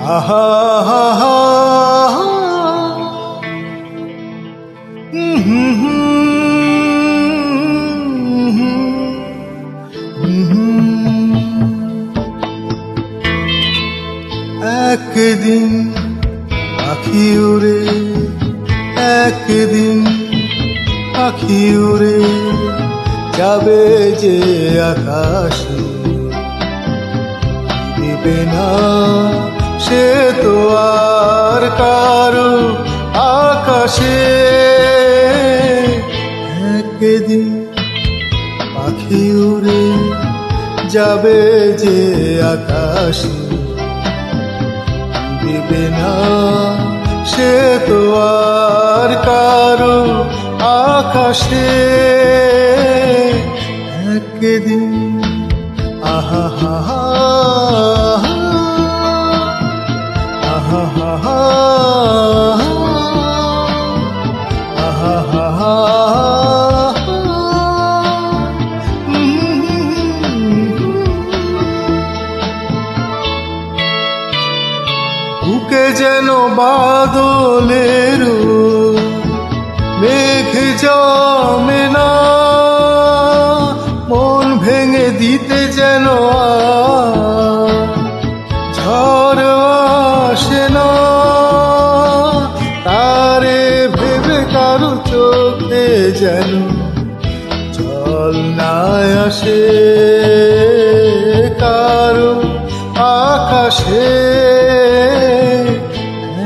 আহা হা হা একদিন পাখি উড়ে, একদিন পাখি উড়ে যাবে যে আকাশে, দিবে না সে তো আর কারো আকাশে। একদিন পাখি উড়ে যাবে যে আকাশে, দিবে না সে তো আর কারো আকাশে। একদিন আহা হা হা আহা হা হা আহা হা হা বুকে যেন বাদলের মেঘ জমে না, মন ভেঙে দিতে যেন ঝড় আসে না। তারে ভেবে কারো চোখে যেন জল না আসে, কারো আকাশে।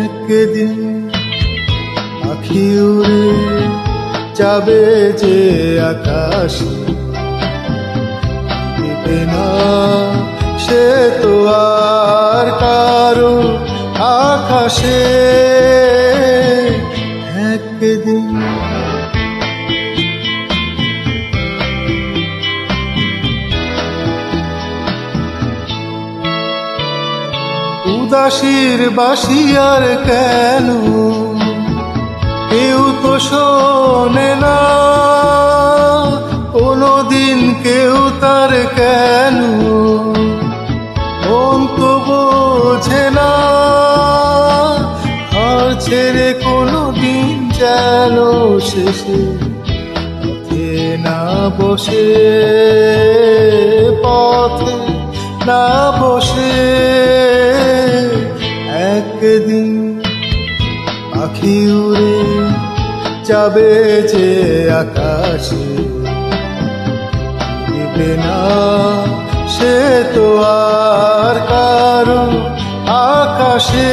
একদিন পাখি উড়ে যাবে যে আকাশে, দিবে না সে তো আর কারো আকাশে। একদিন উদাসীর বাঁশি আর কেন কেউ তো শোনে না, কোনদিন কেউ তার কেন মন তো বোঝে না। আর ছেড়ে কোনদিন যেন শেষে পথে না বসে, পথে না বসে। একদিন পাখি উড়ে যাবে যে আকাশে, দিবে না সে তো আর কারো আকাশে।